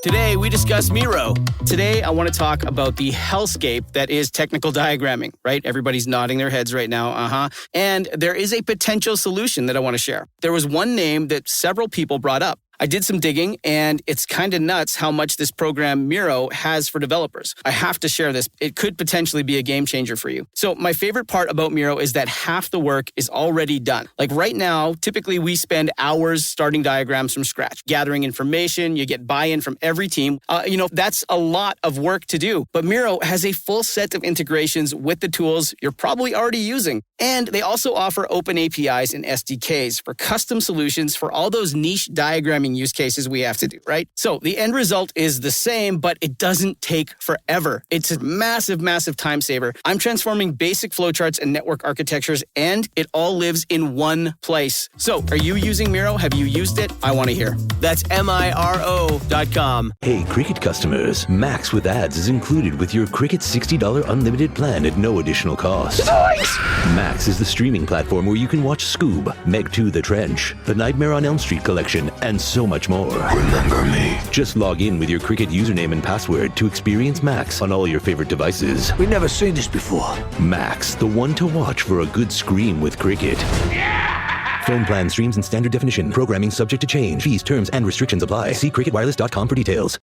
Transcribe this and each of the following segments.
Today, we discuss Miro. Today, I want to talk about the hellscape that is technical diagramming, right? Everybody's nodding their heads right now, And there is a potential solution that I want to share. There was one name that several people brought up. I did some digging, and it's kind of nuts how much this program Miro has for developers. I have to share this. It could potentially be a game changer for you. So my favorite part about Miro is that half the work is already done. Like right now, typically we spend hours starting diagrams from scratch, gathering information. You get buy-in from every team. That's a lot of work to do. But Miro has a full set of integrations with the tools you're probably already using. And they also offer open APIs and SDKs for custom solutions for all those niche diagramming use cases we have to do, right? So the end result is the same, but it doesn't take forever. It's a massive, massive time saver. I'm transforming basic flowcharts and network architectures, and it all lives in one place. So are you using Miro? Have you used it? I want to hear. That's Miro.com. Hey, Cricut customers, Max with ads is included with your Cricut $60 unlimited plan at no additional cost. Nice! Max is the streaming platform where you can watch Scoob, Meg 2 The Trench, The Nightmare on Elm Street collection, and so much more. Remember me. Just log in with your Cricut username and password to experience Max on all your favorite devices. We've never seen this before. Max, the one to watch for a good scream with Cricut. Yeah! Phone plan streams in standard definition. Programming subject to change. Fees, terms, and restrictions apply. See cricketwireless.com for details.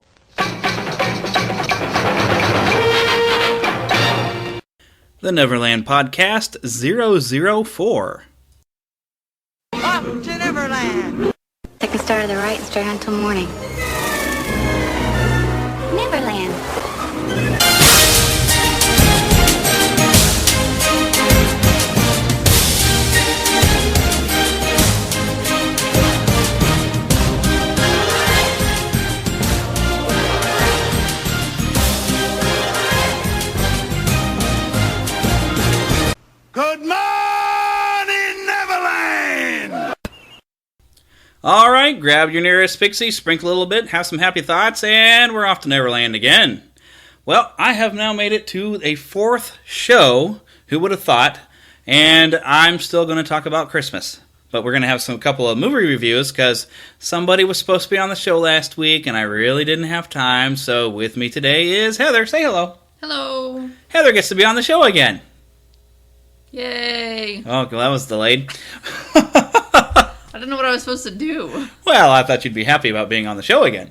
The Neverland Podcast 004. Up to Neverland! Take a start to the right, straight on till morning. Neverland. Good morning, Neverland! All right, grab your nearest pixie, sprinkle a little bit, have some happy thoughts, and we're off to Neverland again. Well, I have now made it to a fourth show, who would have thought, and I'm still going to talk about Christmas. But we're going to have a couple of movie reviews, because somebody was supposed to be on the show last week, and I really didn't have time, so with me today is Heather. Say hello. Hello. Heather gets to be on the show again. Yay. Oh, that was delayed. I don't know what I was supposed to do. Well, I thought you'd be happy about being on the show again.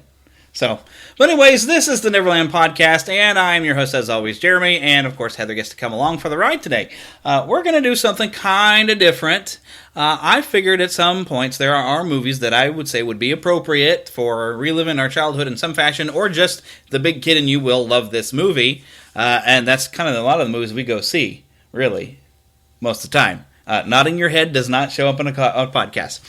But anyways, this is the Neverland Podcast, and I'm your host, as always, Jeremy, and of course, Heather gets to come along for the ride today. We're going to do something kind of different. I figured at some points there are movies that I would say would be appropriate for reliving our childhood in some fashion, or just the big kid in you will love this movie, and that's kind of a lot of the movies we go see, really. Most of the time. Nodding your head does not show up on a podcast.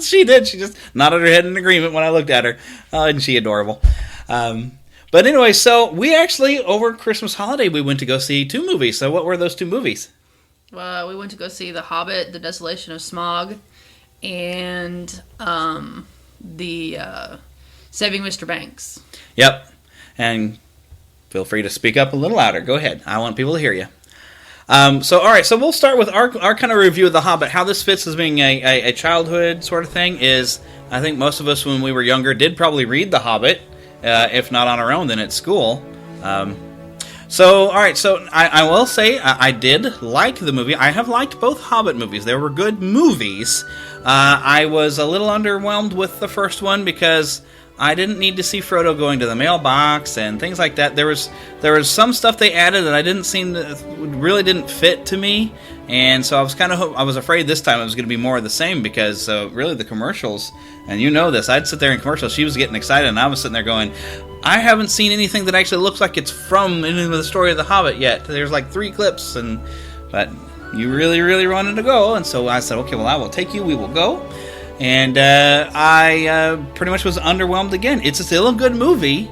She did. She just nodded her head in agreement when I looked at her. Isn't she adorable? But anyway, so we actually, over Christmas holiday, we went to go see two movies. So what were those two movies? We went to go see The Hobbit, The Desolation of Smaug, and the Saving Mr. Banks. Yep. And feel free to speak up a little louder. Go ahead. I want people to hear you. All right, so we'll start with our kind of review of The Hobbit. How this fits as being a childhood sort of thing is, I think most of us when we were younger did probably read The Hobbit, if not on our own, then at school. All right, so I will say I did like the movie. I have liked both Hobbit movies. They were good movies. I was a little underwhelmed with the first one because I didn't need to see Frodo going to the mailbox and things like that. There was some stuff they added that I really didn't fit to me, and so I was afraid this time it was going to be more of the same because really the commercials, and you know this, I'd sit there in commercials, she was getting excited, and I was sitting there going, I haven't seen anything that actually looks like it's from any of the story of the Hobbit yet. There's like 3 clips, but you really, really wanted to go, and so I said, okay, well I will take you, we will go. And I pretty much was underwhelmed again. It's still a good movie,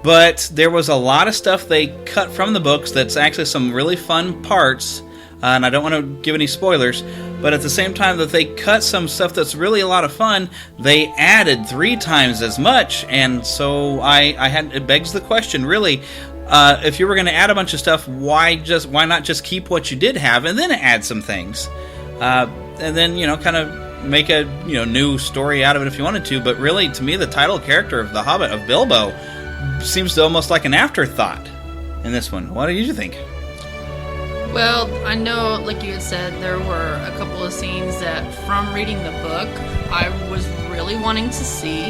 but there was a lot of stuff they cut from the books that's actually some really fun parts, and I don't want to give any spoilers, but at the same time that they cut some stuff that's really a lot of fun, they added 3 times as much, and so it begs the question, really, if you were going to add a bunch of stuff, why not just keep what you did have and then add some things? And then, kind of make a new story out of it if you wanted to, but really, to me, the title character of The Hobbit, of Bilbo, seems to almost like an afterthought in this one. What did you think? Well, I know, like you had said, there were a couple of scenes that, from reading the book, I was really wanting to see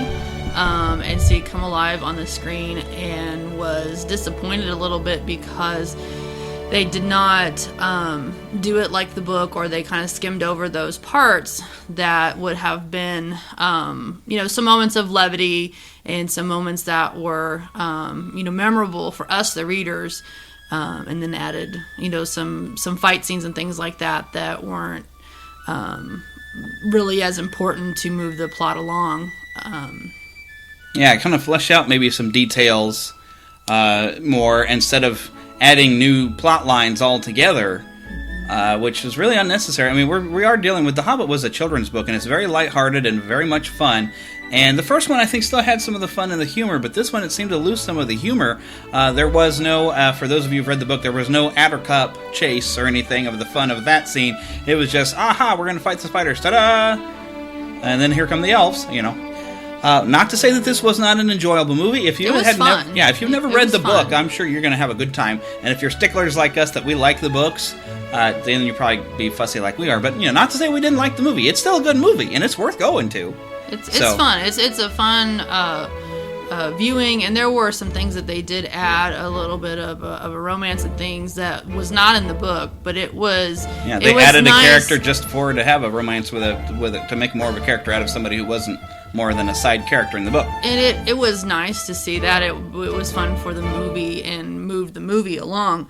and see it come alive on the screen, and was disappointed a little bit because they did not do it like the book, or they kind of skimmed over those parts that would have been, some moments of levity and some moments that were, memorable for us, the readers, and then added, some fight scenes and things like that weren't really as important to move the plot along. Kind of flesh out maybe some details more instead of adding new plot lines altogether, which was really unnecessary. I mean, we are dealing with The Hobbit was a children's book, and it's very lighthearted and very much fun. And the first one, I think, still had some of the fun and the humor, but this one, it seemed to lose some of the humor. There was no, for those of you who've read the book, there was no Adder Cup chase or anything of the fun of that scene. It was just, aha, we're going to fight the spiders, ta-da! And then here come the elves, Not to say that this was not an enjoyable movie. If you if you've never read the book, I'm sure you're going to have a good time. And if you're sticklers like us that we like the books, then you'll probably be fussy like we are. But not to say we didn't like the movie. It's still a good movie, and it's worth going to. It's fun. It's a fun viewing, and there were some things that they did add a little bit of a romance and things that was not in the book, but it was. Yeah, they added nice. A character just for to have a romance with it to make more of a character out of somebody who wasn't more than a side character in the book. And it was nice to see that. It was fun for the movie and moved the movie along.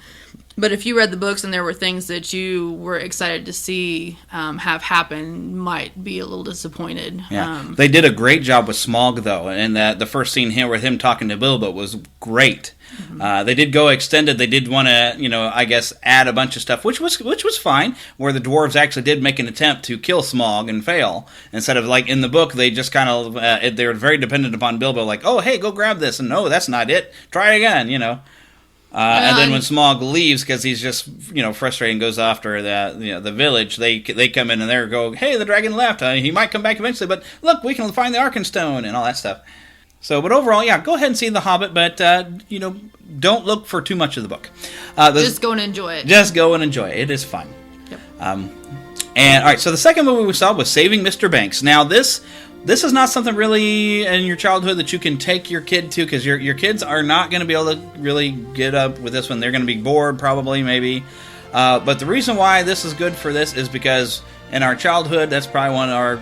But if you read the books and there were things that you were excited to see have happen, might be a little disappointed. Yeah, they did a great job with Smaug, though, and the first scene here with him talking to Bilbo was great. Mm-hmm. They did go extended. They did want to, I guess, add a bunch of stuff, which was fine, where the dwarves actually did make an attempt to kill Smaug and fail. Instead of, like, in the book, they just kind of, they were very dependent upon Bilbo, like, oh, hey, go grab this, and no, that's not it. Try again, and then when Smaug leaves, because he's just frustrated and goes after the village, they come in and they go, hey, the dragon left. He might come back eventually, but look, we can find the Arkenstone and all that stuff. So, but overall, go ahead and see The Hobbit, but don't look for too much of the book. Just go and enjoy it. Just go and enjoy it. It is fun. Yep. And all right, so the second movie we saw was Saving Mr. Banks. Now this is not something really in your childhood that you can take your kid to, because your kids are not going to be able to really get up with this one. They're going to be bored, probably, maybe. But the reason why this is good for this is because in our childhood, that's probably one of our,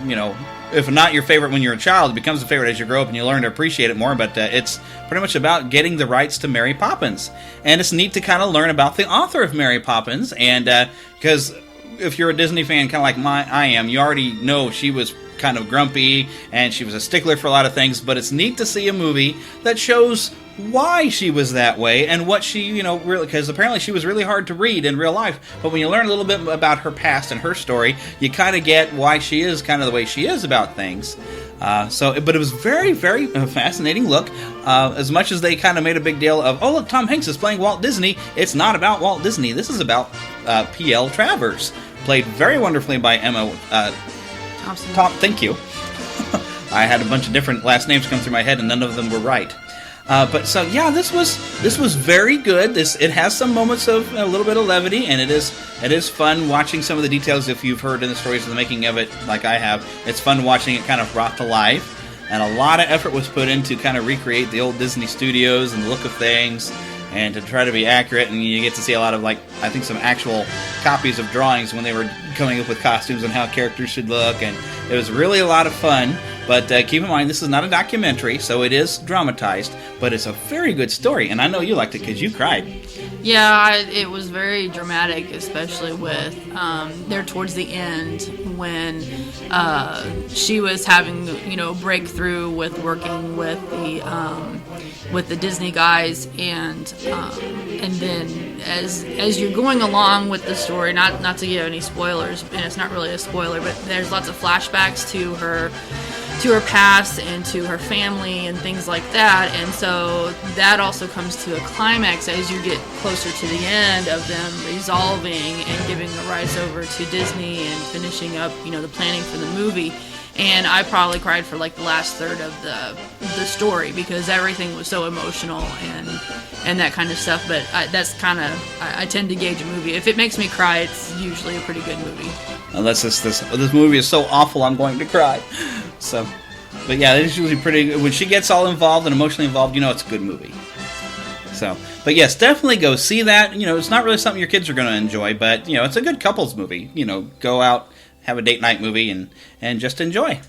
if not your favorite when you're a child, it becomes a favorite as you grow up and you learn to appreciate it more. But it's pretty much about getting the rights to Mary Poppins. And it's neat to kind of learn about the author of Mary Poppins. And because if you're a Disney fan, kind of like I am, you already know she was kind of grumpy and she was a stickler for a lot of things. But it's neat to see a movie that shows why she was that way and what she, really, because apparently she was really hard to read in real life. But when you learn a little bit about her past and her story, you kind of get why she is kind of the way she is about things. But it was very, very fascinating look. As much as they kind of made a big deal of, oh, look, Tom Hanks is playing Walt Disney, it's not about Walt Disney. This is about P.L. Travers, played very wonderfully by Emma Thompson. Thank you. I had a bunch of different last names come through my head, and none of them were right. This was very good. It has some moments of a little bit of levity, and it is fun watching some of the details. If you've heard in the stories of the making of it, like I have, it's fun watching it kind of brought to life. And a lot of effort was put in to kind of recreate the old Disney studios and the look of things, and to try to be accurate. And you get to see a lot of, like, I think some actual copies of drawings when they were coming up with costumes and how characters should look. And it was really a lot of fun. But keep in mind, this is not a documentary, so it is dramatized. But it's a very good story, and I know you liked it because you cried. Yeah, it was very dramatic, especially with there towards the end when she was having breakthrough with working with the Disney guys, and then as you're going along with the story, not to give any spoilers, and it's not really a spoiler, but there's lots of flashbacks to her to her past and to her family and things like that. And so that also comes to a climax as you get closer to the end of them resolving and giving the rights over to Disney and finishing up, the planning for the movie. And I probably cried for like the last third of the story because everything was so emotional and that kind of stuff. But I tend to gauge a movie. If it makes me cry, it's usually a pretty good movie. Unless this movie is so awful, I'm going to cry. So, but yeah, it's usually pretty. When she gets all involved and emotionally involved, it's a good movie. So, but yes, definitely go see that. It's not really something your kids are going to enjoy, but it's a good couples movie. Go out, have a date night movie, and just enjoy.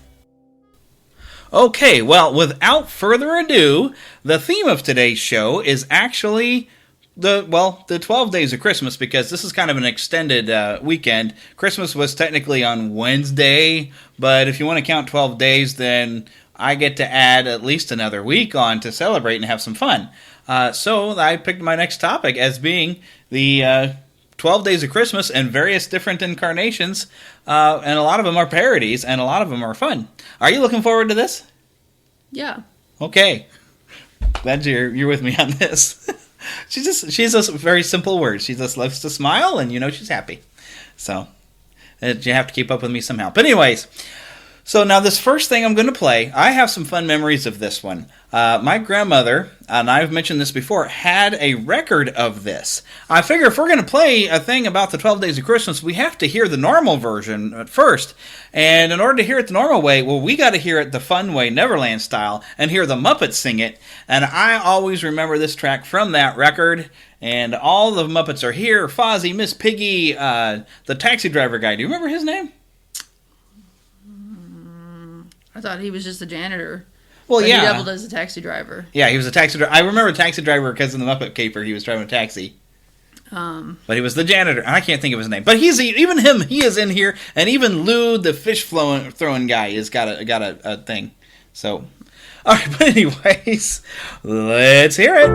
Okay, well, without further ado, the theme of today's show is actually the 12 days of Christmas, because this is kind of an extended weekend. Christmas was technically on Wednesday, but if you want to count 12 days, then I get to add at least another week on to celebrate and have some fun. So I picked my next topic as being the 12 Days of Christmas and various different incarnations, and a lot of them are parodies, and a lot of them are fun. Are you looking forward to this? Yeah. Okay. Glad you're with me on this. She's just very simple words. She just loves to smile, and she's happy. So you have to keep up with me somehow. But anyways, so now this first thing I'm going to play, I have some fun memories of this one. My grandmother, and I've mentioned this before, had a record of this. I figure if we're going to play a thing about the 12 Days of Christmas, we have to hear the normal version at first. And in order to hear it the normal way, well, we got to hear it the fun way, Neverland style, and hear the Muppets sing it. And I always remember this track from that record. And all the Muppets are here. Fozzie, Miss Piggy, the taxi driver guy. Do you remember his name? I thought he was just a janitor. Well, yeah. He doubled as a taxi driver. Yeah, he was a taxi driver. I remember a taxi driver because in the Muppet Caper he was driving a taxi. But he was the janitor. I can't think of his name. But he is in here. And even Lou, the fish throwing guy, has got a thing. So, all right. But anyways, let's hear it.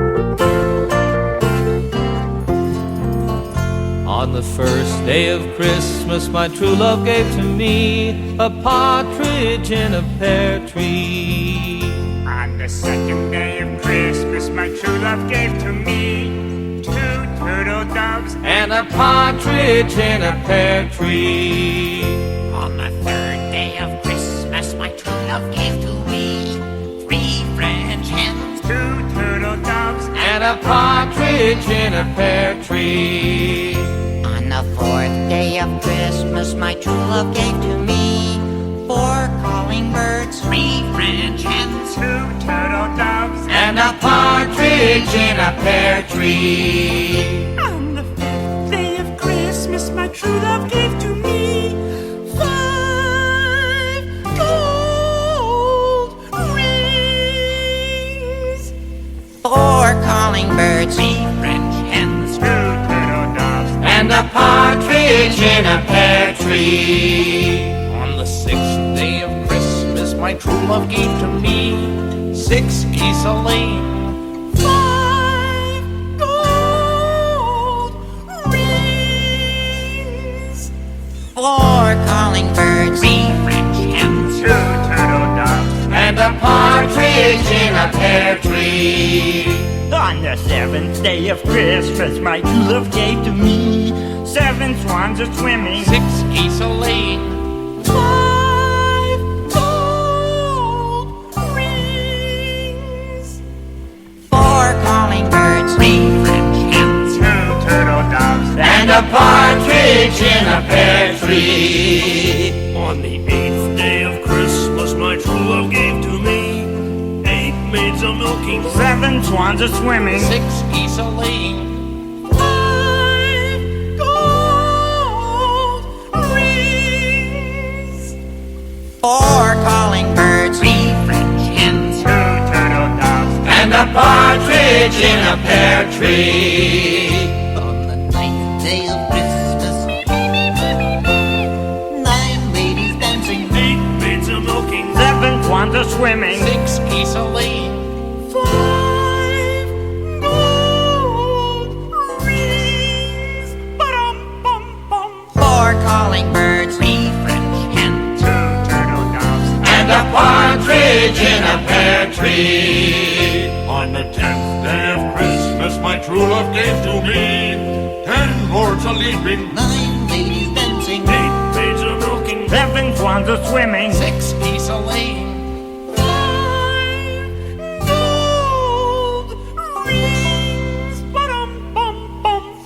On the first day of Christmas, my true love gave to me a partridge in a pear tree. On the second day of Christmas, my true love gave to me 2 turtle doves and a partridge in a pear tree. On the third day of Christmas, my true love gave to me 3 French hens, 2 turtle doves and a partridge in a pear tree. On the fourth day of Christmas, my true love gave to me 4 calling birds, 3 French hens, 2 turtle doves and a partridge in a pear tree. On the fifth day of Christmas, my true love gave to me 5 gold rings, 4 calling birds, 3 French hens, 2 turtle doves and a partridge in a pear tree. On the 6th day of Christmas, my true love gave to me 6 geese a-laying, 5 gold rings, 4 calling birds, 3 French hens, 2 turtle doves and a partridge in a pear tree. On the 7th day of Christmas, my true love gave to me 7 swans a swimming, 6 geese a-laying, 5 gold rings, 4 calling birds, 3 French hens, 2 turtle doves and a partridge in a pear tree. On the 8th day of Christmas, my true love gave to me 8 maids a-milking, 7 swans a swimming, 6 geese a-laying, 5 gold rings, 4 calling birds, 3 French hens, 2 turtle doves And a partridge in a pear tree. On the 9th day of Christmas, 9 ladies dancing, 8 maids a-milking, 7 swans a swimming, 6 geese a-laying, 5 gold rings, ba-dum-bum-bum, 4 calling birds, 3 French hens, 2 turtle doves And a partridge tree. On the 10th day of Christmas, my true love gave to me 10 lords a-leaping, 9 ladies dancing, 8 maids a-milking, 7 swans a-swimming, 6 geese a-laying,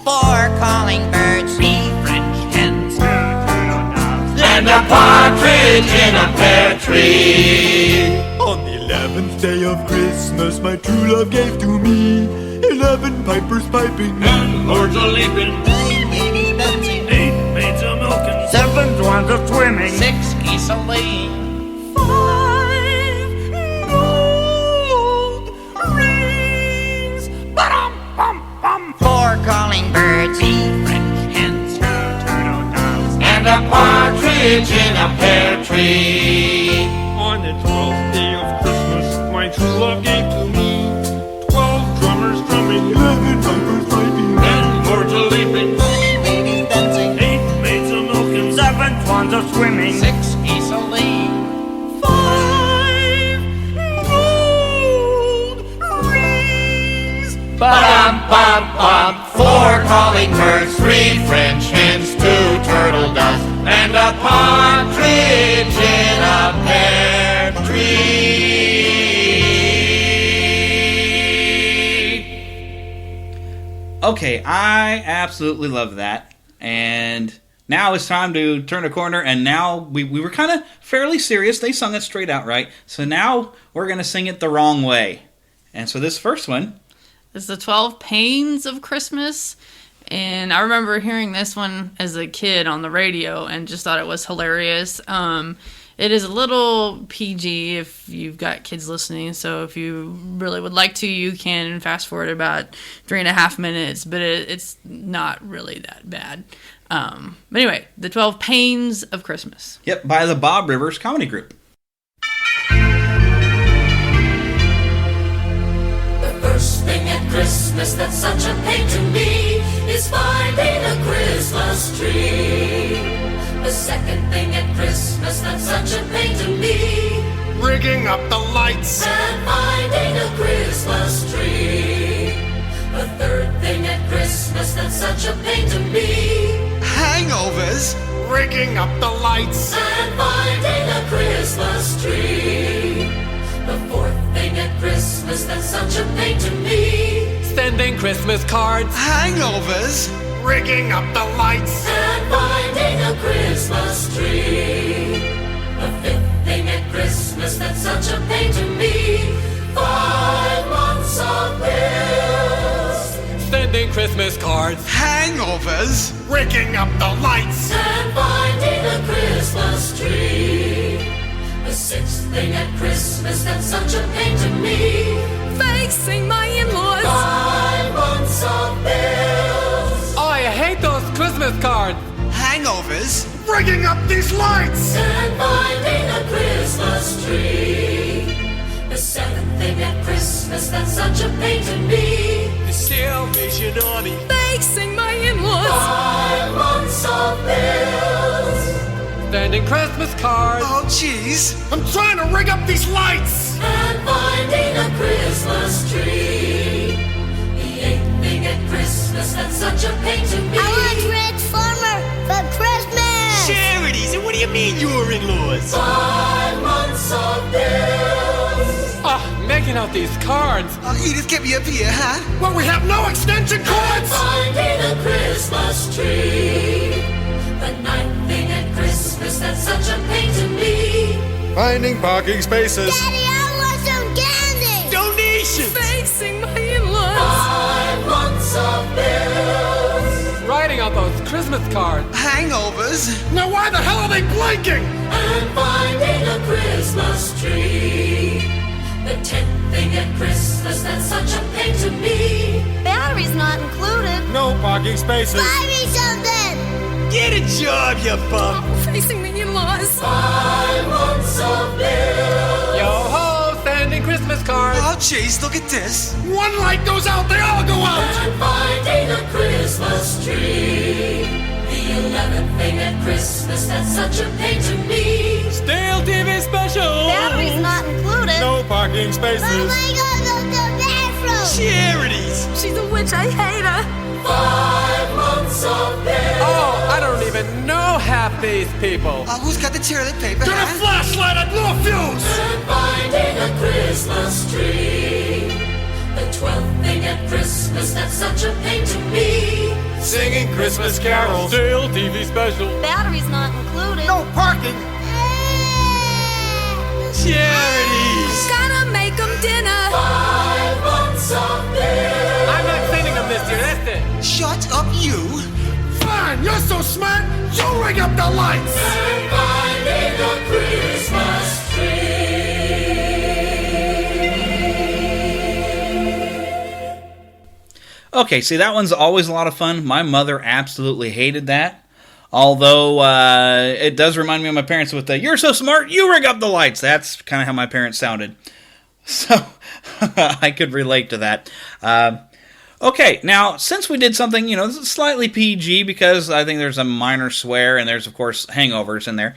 4 calling birds, 3 French hens, 2 turtle doves, and a partridge in a pear tree. On the 11th day of Christmas, my true love gave to me 11 pipers piping, 10 lords a-leaping, 9 ladies dancing, 8 maids a-milking, 7 swans a-swimming, 6 geese a-laying, 4 calling birds, 3 French hens, 2 turtle doves, and a partridge in a pear tree. On the 12th day of Christmas, my true love gave to me 12 drummers drumming, 11 pipers piping, 10 lords a-leaping, 9 ladies dancing, 8 maids a-milking, 7 swans a-swimming, 6 geese a-laying, 5 gold rings. ba-dum-bum-bum. 4 calling birds, 3 French hens, 2 turtle doves, and a partridge in a pear tree. Okay, I absolutely love that. And now it's time to turn a corner, and now we were kind of fairly serious. They sung it straight out right. So now we're going to sing it the wrong way. And so this first one, It's the 12 Pains of Christmas. And I remember hearing this one as a kid on the radio and just thought it was hilarious. It is a little PG if you've got kids listening. So if you really would like to, you can fast forward about 3.5 minutes. But it's not really that bad. But anyway, the 12 Pains of Christmas. yep, by the Bob Rivers Comedy Group. The first thing at Christmas that's such a pain to me is finding a Christmas tree. The second thing at Christmas that's such a pain to me, Rigging up the lights, and finding a Christmas tree. The third thing at Christmas that's such a pain to me, hangovers, rigging up the lights, and finding a Christmas tree. The fourth thing at Christmas that's such a pain to me, Sending Christmas cards. hangovers, rigging up the lights, and finding a Christmas tree. The fifth thing at Christmas that's such a pain to me, 5 months of bills, Sending Christmas cards. hangovers, rigging up the lights, and finding a Christmas tree. The sixth thing at Christmas that's such a pain to me, Facing my in-laws. 5 months of bills, I hate those Christmas cards. hangovers, rigging up these lights, and finding a Christmas tree. The seventh thing at Christmas that's such a pain to me, The Salvation Army. Facing my in-laws. 5 months of bills, Sending Christmas cards. oh jeez, I'm trying to rig up these lights, and finding a Christmas tree. The eighth thing at Christmas that's such a pain to me, Transformer for Christmas. charities, and what do you mean your in-laws? 5 months of bills, Making out these cards. Edith, get me up here, huh? well we have no extension cords, finding a Christmas tree. The ninth thing at Christmas that's such a pain to me, finding parking spaces, Daddy, I want some candy. Donations, Facing my in-laws. 5 months of bills, Writing out those Christmas cards. hangovers, now why the hell are they blinking? and finding a Christmas tree. The 10th thing at Christmas that's such a pain to me, Battery's not included. No parking spaces, Buy me something. get a job, you bum. Facing the in-laws. 5 months of bills, Yo ho, sending Christmas cards. Oh jeez, look at this. one light goes out, they all go out, and finding a Christmas tree. The 11th thing at Christmas that's such a pain to me, Stale TV special. Battery's not included. no parking spaces. Mama, I gotta go to the bathroom. Charities. She's a witch, I hate her. 5 months of pain. Oh, I don't even know half these people. Who's got the toilet paper? Get a flashlight and blow a fuse. And finding a Christmas tree. The 12th thing at Christmas that's such a pain to me. Singing Christmas carols. Sale TV special. Battery's not included. No parking. Charities. Gotta make them dinner. 5 months of pain. I'm not sending them this year, that's it. Shut up, you. Fine, you're so smart, you ring up the lights. And finding a Christmas tree. Okay, see, that one's always a lot of fun. My mother absolutely hated that. Although, it does remind me of my parents with the, you're so smart, you rig up the lights. That's kind of how my parents sounded. So, I could relate to that. Okay, now, since we did something, slightly PG, because I think there's a minor swear, and there's, of course, hangovers in there,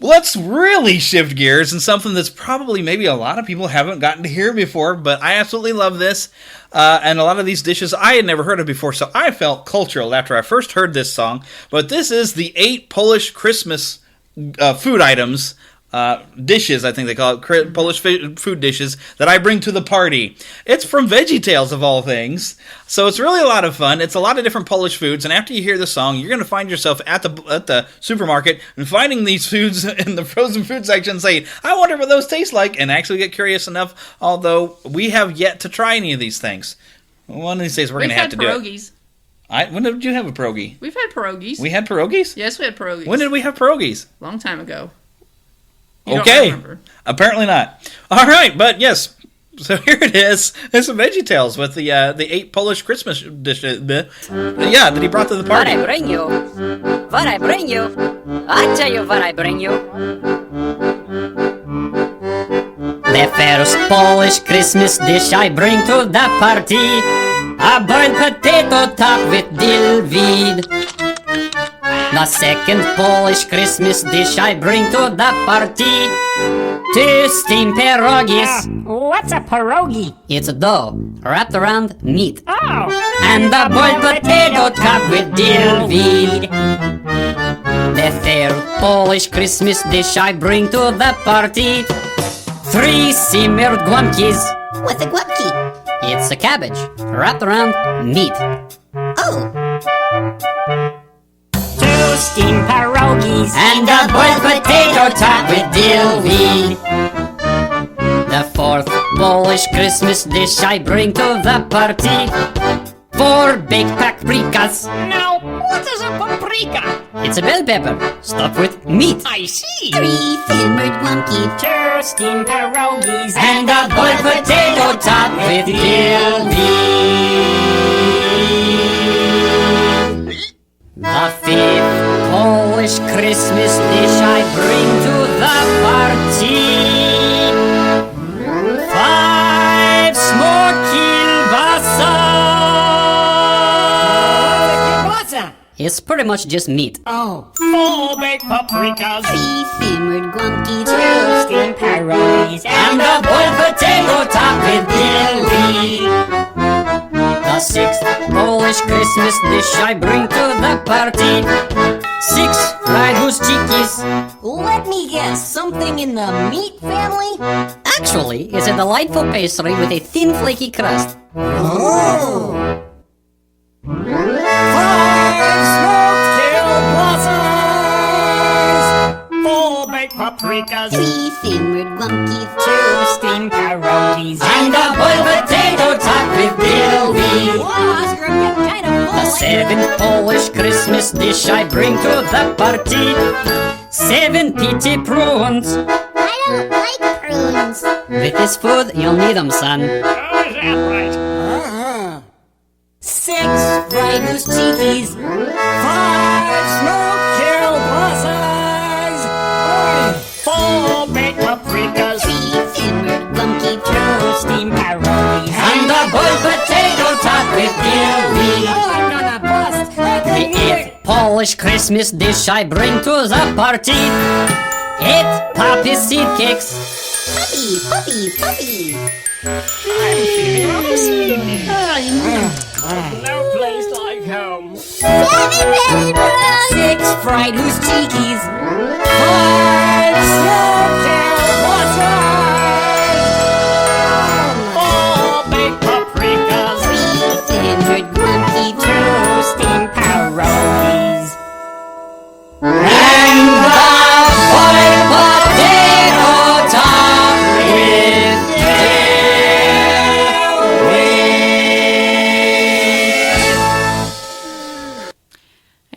let's really shift gears in something that's probably maybe a lot of people haven't gotten to hear before, but I absolutely love this. And a lot of these dishes I had never heard of before, so I felt cultural after I first heard this song. But this is the 8 Polish Christmas food items, dishes, I think they call it, Polish food dishes, that I bring to the party. It's from VeggieTales, of all things. So it's really a lot of fun. It's a lot of different Polish foods, and after you hear the song, you're going to find yourself at the supermarket and finding these foods in the frozen food section saying, I wonder what those taste like, and actually get curious enough, although we have yet to try any of these things. One of these days we're going to have to do it. When did you have a pierogi? We've had pierogies. We had pierogies? Yes, we had pierogies. When did we have pierogies? Long time ago. Okay, apparently not. All right, but yes, so here it is. It's a VeggieTales with the 8 Polish Christmas dishes. Yeah, that he brought to the party. What I bring you? What I bring you? I tell you what I bring you. The first Polish Christmas dish I bring to the party, a boiled potato topped with dill weed. The second Polish Christmas dish I bring to the party, 2 steamed pierogies. What's a pierogi? It's a dough wrapped around meat. Oh! And a boiled potato topped with dill weed. The third Polish Christmas dish I bring to the party, 3 simmered guamkis. What's a guapki? It's a cabbage wrapped around meat. Oh! 2 steamed pierogies and a boiled potato topped with dill weed. The fourth Polish Christmas dish I bring to the party, 4 baked paprikas. Now, what is a paprika? It's a bell pepper stuffed with meat. I see! 3 simmered guamki. 2 steamed pierogies and a boiled potato topped with dill weed. The fifth Polish Christmas dish I bring to the party, 5 smoked kielbasa. It's pretty much just meat. Oh. 4 baked paprikas, 3 simmered guamki. 2 steamed pierogies and a boiled potato topped with dill weed. The sixth Polish Christmas dish I bring to the party, 6 fried goose cheekies. Let me guess, something in the meat family? Actually, it's a delightful pastry with a thin flaky crust. Oh! 5 smoked kielbasas, 4 baked paprikas, 3 simmered guamki. 2 steamed pierogies and a boiled potato topped with dill weed. Oscar, I'm getting kind of full. The seventh Polish Christmas dish I bring to the party, 7 peaty prunes. I don't like prunes. With this food, you'll need them, son. How is that right? 6 fried goose cheekies, 5 smoked kielbasas, 4 baked paprikas, 3 simmered guamki. 2 steamed pierogies, and a boiled potato topped with dill weed. Oh, I'm gonna bust. The 8th Polish Christmas dish I bring to the party, 8 poppy seed cakes. puppy, puppy, puppy. I'm feeling rather sleepy. No place like home. 6 fried who's cheekies. 5 circle water. 4 baked paprikas. 3 fingered monkey toasting pierogies. And the boiled potato top with dill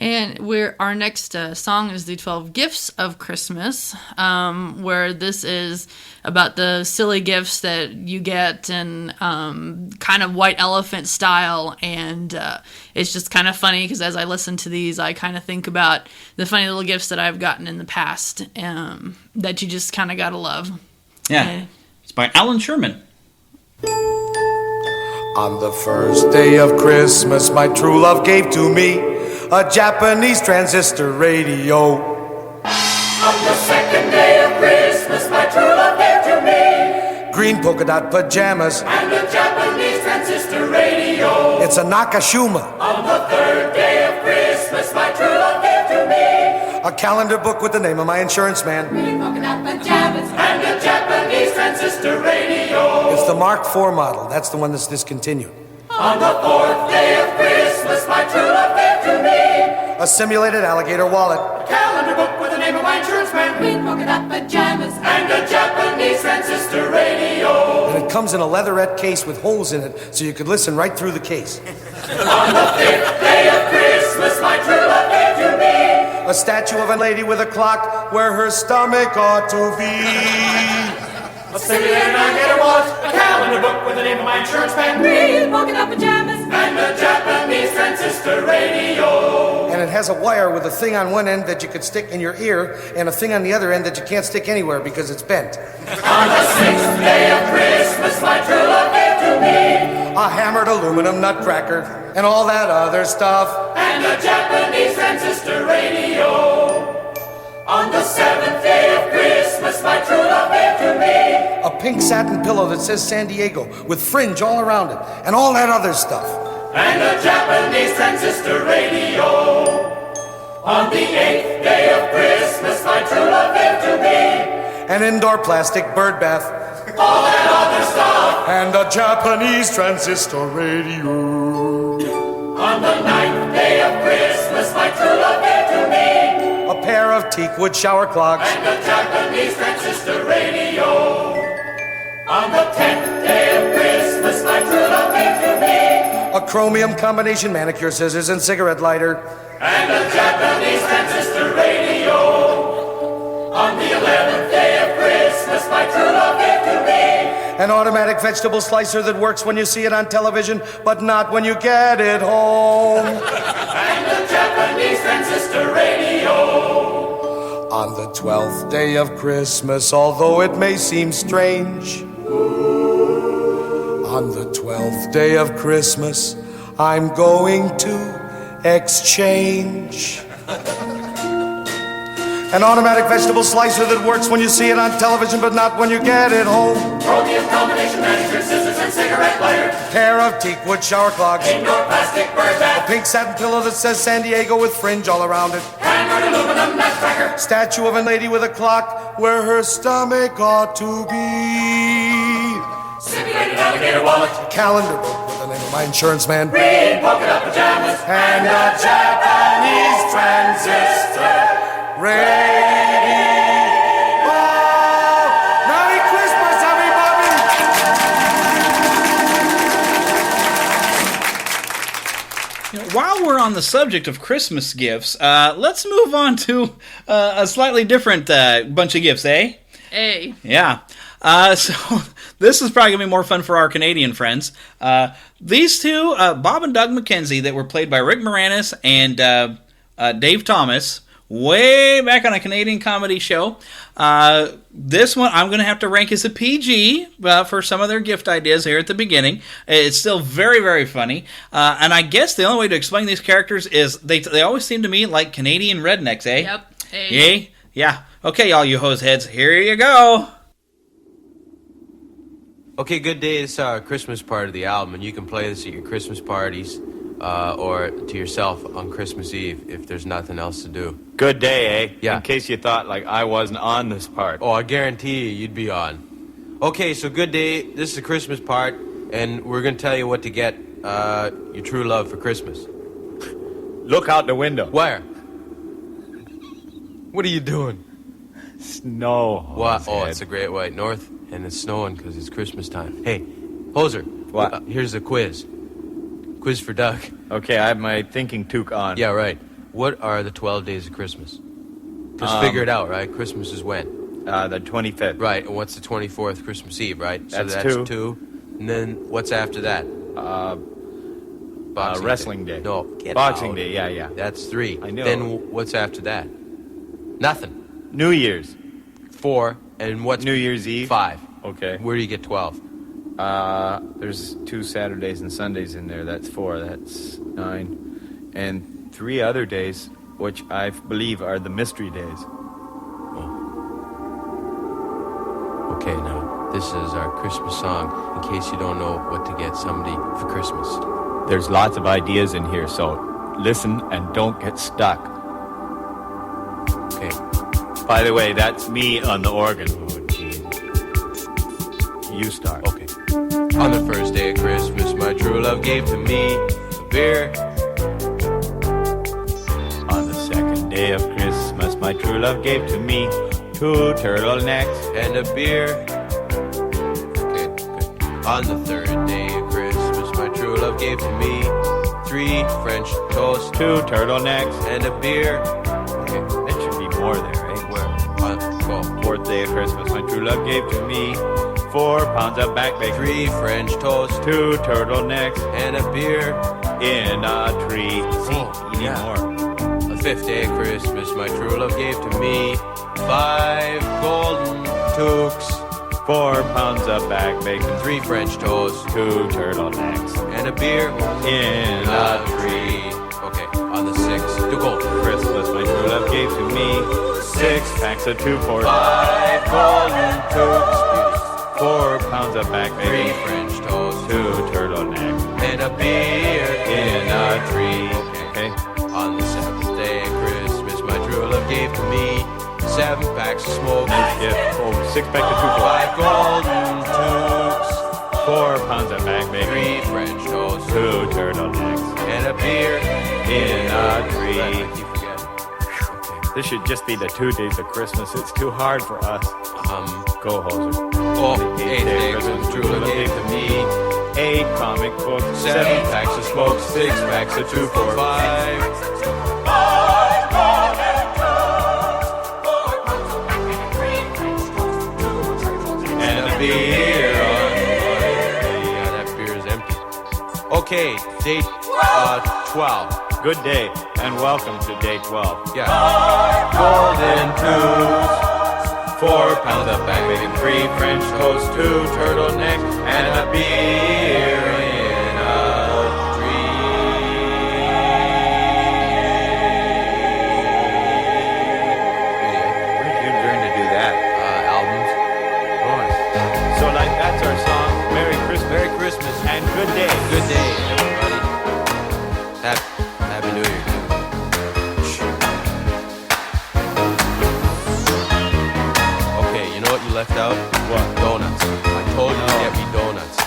And our next song is the 12 Gifts of Christmas, where this is about the silly gifts that you get and kind of white elephant style. And it's just kind of funny because as I listen to these, I kind of think about the funny little gifts that I've gotten in the past that you just kind of got to love. Yeah. It's by Alan Sherman. On the first day of Christmas, my true love gave to me a Japanese transistor radio. On the second day of Christmas, my true love gave to me Green polka dot pajamas and a Japanese transistor radio. It's a Nakashima. On the third day of Christmas, my true love gave to me A calendar book with the name of my insurance man. green polka dot pajamas and a Japanese transistor radio. It's the Mark IV model. That's the one that's discontinued. On the fourth day of Christmas, my true love gave to me A simulated alligator wallet. a calendar book with the name of my insurance man, green polka dot pajamas and a Japanese transistor radio. And it comes in a leatherette case with holes in it so you could listen right through the case. On the fifth day of Christmas, my true love gave to me A statue of a lady with a clock where her stomach ought to be. a simulated alligator wallet, a calendar book with the name of my insurance man, green polka dot pajamas and a Japanese transistor radio. And it has a wire with a thing on one end that you could stick in your ear and a thing on the other end that you can't stick anywhere because it's bent. On the sixth day of Christmas, my true love gave to me A hammered aluminum nutcracker and all that other stuff. and a Japanese transistor radio. On the seventh day of Christmas, my true love gave to me A pink satin pillow that says San Diego with fringe all around it and all that other stuff. and a Japanese transistor radio. On the eighth day of Christmas, my true love gave to me An indoor plastic bird bath all that other stuff. and a Japanese transistor radio. On the ninth day of Christmas, my true love gave to me A pair of teakwood shower clogs and a Japanese transistor radio. On the 10th day of Christmas, my true love gave to me a chromium combination manicure scissors and cigarette lighter and a Japanese transistor radio. On the 11th day of Christmas, my true love gave to me an automatic vegetable slicer that works when you see it on television but not when you get it home. and a Japanese transistor radio. On the 12th day of Christmas, although it may seem strange, on the 12th day of Christmas, I'm going to exchange an automatic vegetable slicer that works when you see it on television but not when you get it home. Chromium combination manicure scissors and cigarette lighter. Pair of teakwood shower clogs. Indoor plastic bird A bath. pink satin pillow that says San Diego with fringe all around it. Hammered aluminum nutcracker. Statue of a lady with a clock where her stomach ought to be. Simulated alligator wallet. Calendar book with the name of my insurance man. Green polka dot pajamas. And a Japanese transistor radio. Merry Christmas, everybody! While we're on the subject of Christmas gifts, let's move on to a slightly different bunch of gifts, eh? Hey. Yeah. So this is probably going to be more fun for our Canadian friends. These two, Bob and Doug McKenzie, that were played by Rick Moranis and Dave Thomas, way back on a Canadian comedy show. This one I'm going to have to rank as a PG for some of their gift ideas here at the beginning. It's still very, very funny. And I guess the only way to explain these characters is they always seem to me like Canadian rednecks, eh? Yep. Hey. Yay? Yeah. Okay, all you hose heads, here you go. Okay, Good Day is our Christmas part of the album, and you can play this at your Christmas parties or to yourself on Christmas Eve if there's nothing else to do. Good Day, eh? Yeah. In case you thought, like, I wasn't on this part. Oh, I guarantee you'd be on. Okay, so Good Day, this is the Christmas part, and we're going to tell you what to get your true love for Christmas. Look out the window. Where? What are you doing? Snow. What? Oh, it's the Great White North, and it's snowing because it's Christmas time. Hey, Hoser. What? Here's a quiz. Quiz for Doug. Okay, I have my thinking toque on. Yeah, right. What are the 12 days of Christmas? Just figure it out, right? Christmas is when? The 25th. Right, and what's the 24th? Christmas Eve, right? So That's two. And then what's after that? Wrestling Day. No, Boxing Day, yeah. That's 3. I know. Then what's after that? Nothing. New Year's. 4. And what's New Year's Eve? 5. Okay. Where do you get 12? There's 2 Saturdays and Sundays in there. That's 4. That's 9. And 3 other days, which I believe are the mystery days. Okay, now, this is our Christmas song, in case you don't know what to get somebody for Christmas. There's lots of ideas in here, so listen and don't get stuck. Okay. By the way, that's me on the organ. Oh, jeez. You start. Okay. On the first day of Christmas, my true love gave to me a beer. On the second day of Christmas, my true love gave to me 2 turtlenecks and a beer. Okay, good. On the third day of Christmas, my true love gave to me 3 French toasts, 2 turtlenecks, and a beer. Okay, there should be more there, right? Where? Go. 4th day of Christmas, my true love gave to me 4 pounds of back bacon, 3 French toasts, 2 turtlenecks, and a beer in a tree. See, you need more. The 5th day of Christmas, my true love gave to me 5 golden toques, 4 pounds of back bacon, 3 French toasts, 2 turtlenecks, and a beer in a tree. Okay, on the 6th, to go. Christmas, my true love gave to me 6 packs of 2 for 5 golden toques, 4 pounds of back 3 bacon, French toasts, 2 turtlenecks, and a beer in a tree. Okay. On the 7th day of Christmas, my true love gave to me 7 packs of smoke. Yeah, 6 packs of 2 for 5 golden toques, 4 pounds of back bacon, 3 French toasts, 2 turtlenecks, and a beer in a tree. I keep forgetting. Okay. This should just be the 2 days of Christmas. It's too hard for us. Go, Hoser. Oh, 8th day of Christmas, true love gave to me 8 comic books, 7 packs of smoke, 6 packs of 2 for 5. And a beer on yeah, that beer is empty. Okay, day 12. Good day, and welcome to day 12. Yeah. Golden tubes, 4 pounds of back bacon, 3 French toast, 2 turtlenecks, and a beer in a Where did you learn to do that? albums. So, like, that's our song. Merry Christmas. Merry Christmas And good day. Good day, everybody. Happy New Year. Okay, you know what you left out? What? Donuts. I told you to get me donuts.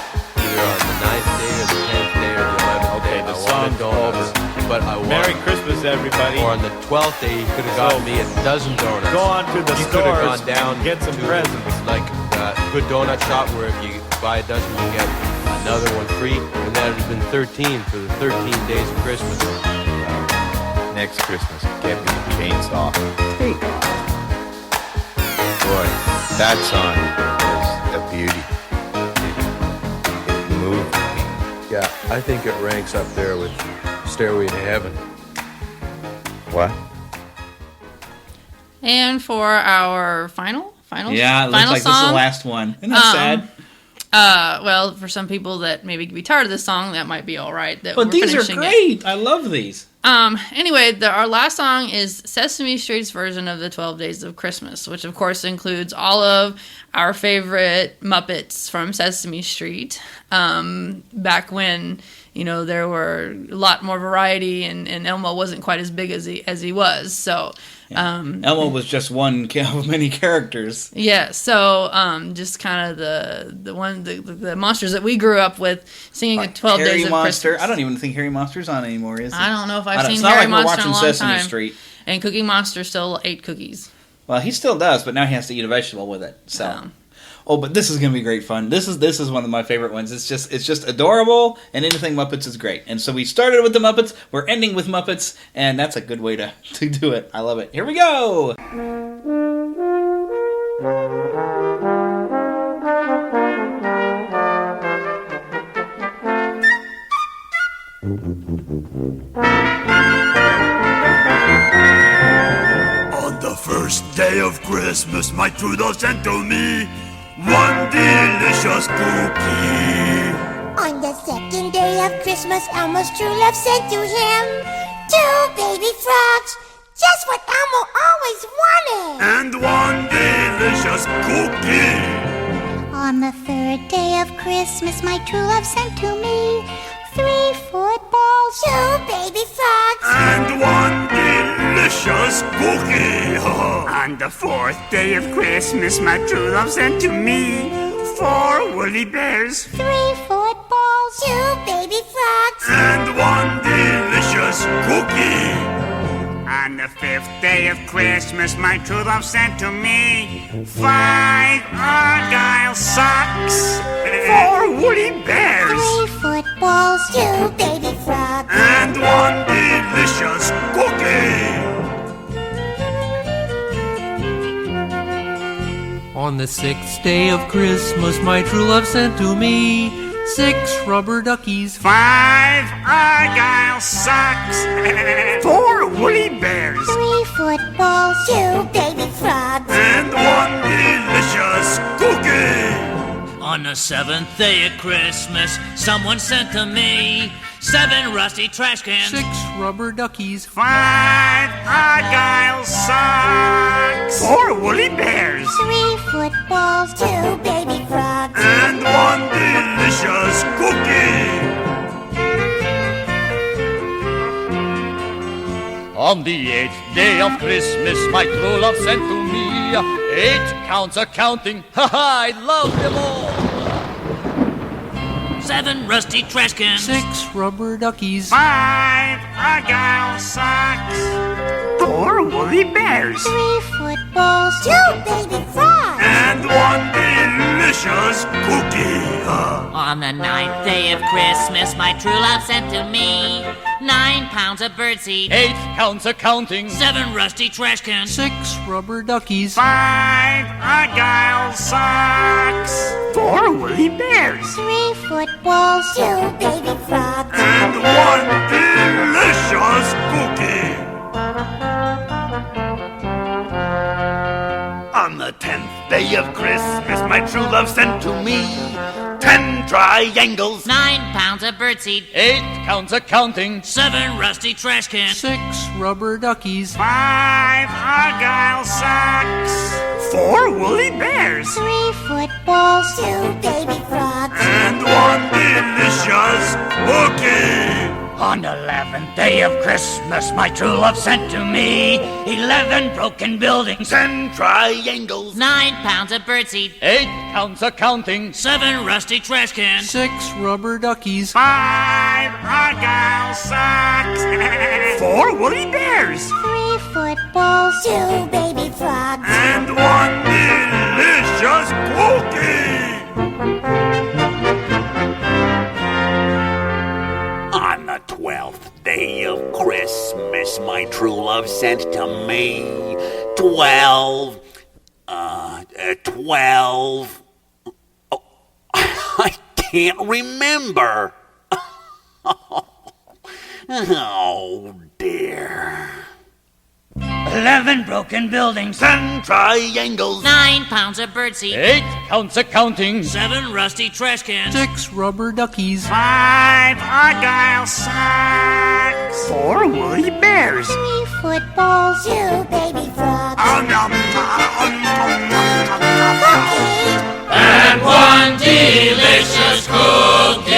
Either on the 9th day or the 10th day or the 11th Okay, day. the I song's wanted donuts. But I Merry wanted... Christmas, everybody. Or on the 12th day, you could have gotten me a dozen donuts. Go on to the You could have stores gone down and get some to, presents. like a good donut shop where if you buy a dozen, you get another one free. And that would have been 13 for the 13 days of Christmas. Next Christmas, get me a chainsaw. Take off. Boy, that song is a beauty. It moved me. Yeah, I think it ranks up there with Stairway to Heaven. What? And for our final Yeah, it looks like song, this is the last one. Isn't that sad? Well, for some people that maybe could be tired of this song, that might be all right. That But we're these are finishing great. it. I love these. Anyway, our last song is Sesame Street's version of the 12 Days of Christmas, which of course includes all of our favorite Muppets from Sesame Street. Back when, there were a lot more variety and Elmo wasn't quite as big as he was. So Elmo was just one of many characters. Yeah, so just kind of the monsters that we grew up with singing Like 12 Harry Days of Monster. Christmas. I don't even think Harry Monster's on anymore, is he? I don't know if I've seen it's not Harry like we're Monster in a watching long Sesame time. Street. And Cookie Monster still ate cookies. Well, he still does, but now he has to eat a vegetable with it. So, but this is gonna be great fun. This is one of my favorite ones. It's just adorable, and anything Muppets is great. And so we started with the Muppets, we're ending with Muppets, and that's a good way to do it. I love it. Here we go. On the first day of Christmas, my true love sent to me one delicious cookie. On the second day of Christmas, Elmo's true love sent to him 2 baby frogs, just what Elmo always wanted. And one delicious cookie. On the third day of Christmas, my true love sent to me 3 footballs, 2 baby frogs, And one delicious cookie. On the fourth day of Christmas, my true love sent to me 4 woolly bears, 3 footballs, 2 baby frogs, And one delicious cookie. On the fifth day of Christmas, my true love sent to me 5 Argyle socks, 4 woolly bears, 3 footballs, 2 baby frogs, And one delicious cookie. On the 6th day of Christmas, my true love sent to me 6 rubber duckies, 5 Argyle socks, 4 woolly bears, 3 footballs, 2 baby frogs, And one delicious cookie. On the 7th day of Christmas, someone sent to me 7 rusty trash cans, 6 rubber duckies, 5 Argyle socks, 4 woolly bears, 3 footballs, 2 baby frogs, And one delicious cookie. On the 8th day of Christmas, my true love sent to me 8 counts of counting. Ha ha! I love them all. 7 rusty trash cans, 6 rubber duckies, 5 Argyle socks, 4 woolly bears, 3 footballs, 2 baby frogs, And one delicious cookie. On the 9th day of Christmas, my true love sent to me 9 pounds of birdseed, 8 counts of counting, 7 rusty trash cans, 6 rubber duckies, 5 Argyle socks, 4 woolly bears, 3 footballs, 2 baby frogs, And one delicious cookie. On the 10th day of Christmas, my true love sent to me 10 triangles, 9 pounds of birdseed, 8 counts of counting, 7 rusty trash cans, 6 rubber duckies, 5 Argyle socks, 4 woolly bears, 3 footballs, 2 baby frogs, And one delicious cookie. On the 11th day of Christmas, my true love sent to me 11 broken buildings, 10 triangles, 9 pounds of birdseed, 8 counts of counting, 7 rusty trash cans, 6 rubber duckies, 5 Argyle socks, 4 woolly bears, 3 footballs, 2 baby frogs, And one delicious cookie. On the 12th day of Christmas, my true love sent to me 12. Oh, I can't remember. Oh, dear. 11 broken buildings, 10 triangles, 9 pounds of birdseed, 8 counts of counting, 7 rusty trash cans, 6 rubber duckies, 5 Argyle socks, 4 woolly bears, 3 footballs, 2 baby frogs, Cookie. one delicious cookie.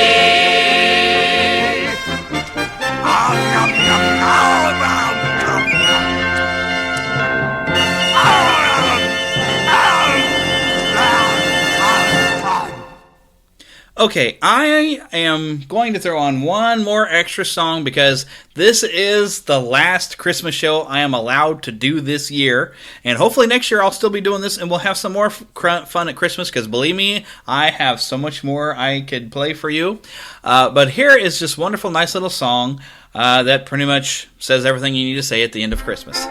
Okay, I am going to throw on one more extra song because this is the last Christmas show I am allowed to do this year. And hopefully next year I'll still be doing this and we'll have some more fun at Christmas because believe me, I have so much more I could play for you. But here is just wonderful, nice little song that pretty much says everything you need to say at the end of Christmas.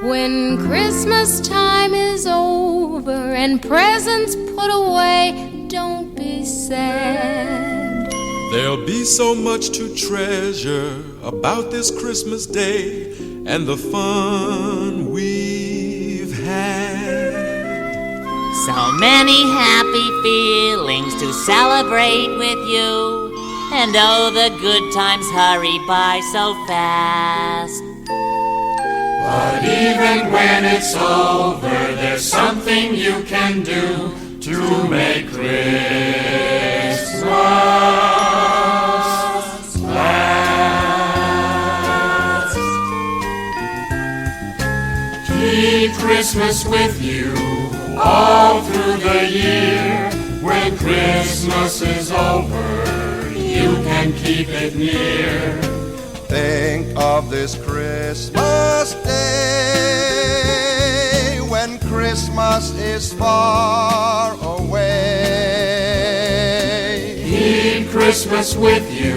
When Christmas time is over and presents put away, don't be sad. There'll be so much to treasure about this Christmas day and the fun we've had. So many happy feelings to celebrate with you, and oh, the good times hurry by so fast. But even when it's over, there's something you can do to make Christmas last. Keep Christmas with you all through the year. When Christmas is over, you can keep it near. Think of this Christmas day when Christmas is far away. Keep Christmas with you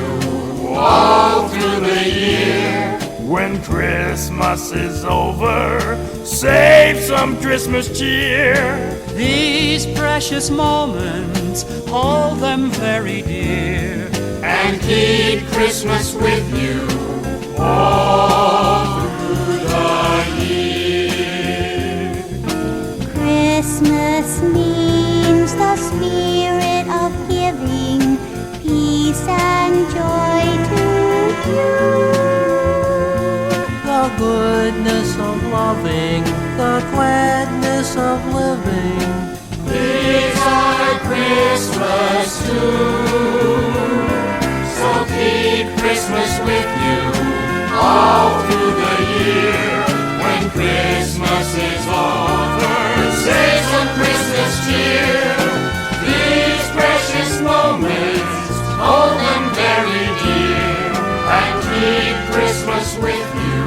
all through the year. When Christmas is over, save some Christmas cheer. These precious moments, hold them very dear. And keep Christmas with you all through the year. Christmas means the spirit of giving peace and joy to you. The goodness of loving, the gladness of living. These are Christmas too. So keep Christmas with you all through the year. When Christmas is over, save some Christmas cheer. These precious moments, hold them very dear. And keep Christmas with you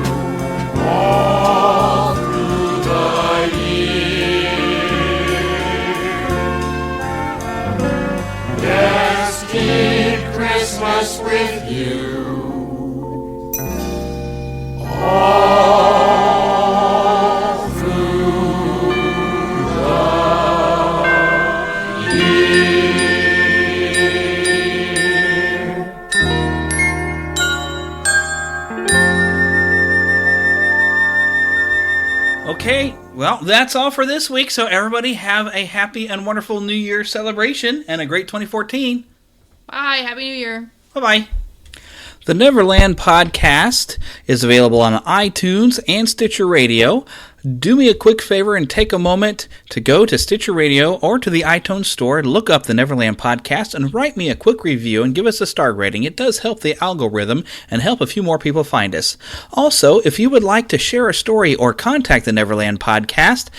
all through the year. Yes, keep Christmas with you all through the year. Okay, well, that's all for this week. So everybody have a happy and wonderful New Year celebration and a great 2014. Bye. Happy New Year. Bye-bye. The Neverland Podcast is available on iTunes and Stitcher Radio. Do me a quick favor and take a moment to go to Stitcher Radio or to the iTunes Store, look up the Neverland Podcast, and write me a quick review and give us a star rating. It does help the algorithm and help a few more people find us. Also, if you would like to share a story or contact the Neverland Podcast,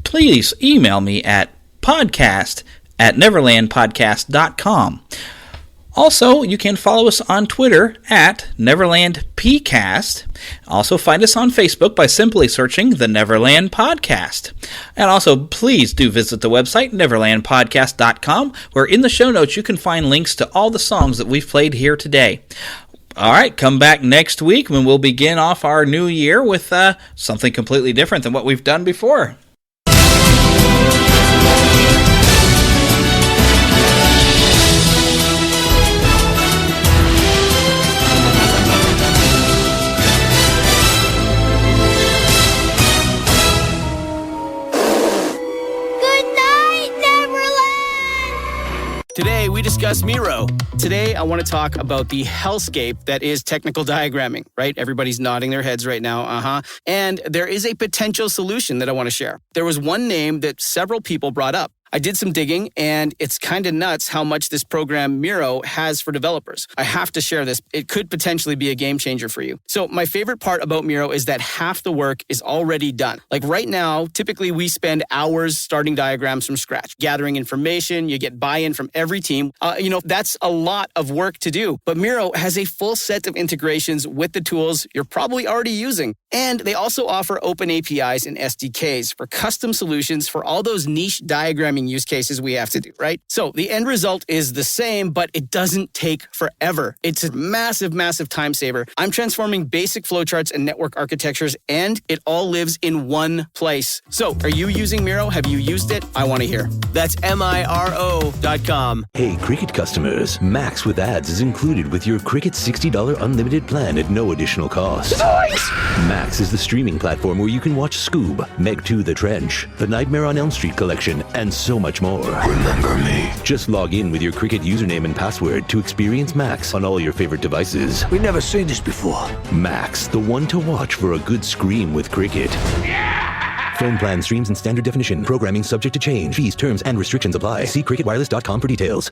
please email me at podcast@neverlandpodcast.com. Also, you can follow us on Twitter at NeverlandPcast. Also, find us on Facebook by simply searching the Neverland Podcast. And also, please do visit the website, NeverlandPodcast.com, where in the show notes you can find links to all the songs that we've played here today. All right, come back next week when we'll begin off our new year with something completely different than what we've done before. Today, we discussed discuss Miro. Today, I want to talk about the hellscape that is technical diagramming, right? Everybody's nodding their heads right now, And there is a potential solution that I want to share. There was one name that several people brought up. I did some digging, and it's kind of nuts how much this program Miro has for developers. I have to share this. It could potentially be a game changer for you. So my favorite part about Miro is that half the work is already done. Like right now, typically we spend hours starting diagrams from scratch, gathering information. You get buy-in from every team. That's a lot of work to do. But Miro has a full set of integrations with the tools you're probably already using. And they also offer open APIs and SDKs for custom solutions for all those niche diagramming use cases we have to do, right? So the end result is the same, but it doesn't take forever. It's a massive, massive time saver. I'm transforming basic flowcharts and network architectures, and it all lives in one place. So are you using Miro? Have you used it? I want to hear. That's MIRO.com. Hey, Cricut customers, Max with ads is included with your Cricut $60 unlimited plan at no additional cost. Nice! Max is the streaming platform where you can watch Scoob, Meg 2 The Trench, The Nightmare on Elm Street collection, and so much more. Remember me. Just log in with your Cricut username and password to experience Max on all your favorite devices. We've never seen this before. Max, the one to watch for a good scream with Cricut. Phone plan streams in standard definition. Programming subject to change. Fees, terms, and restrictions apply. See cricketwireless.com for details.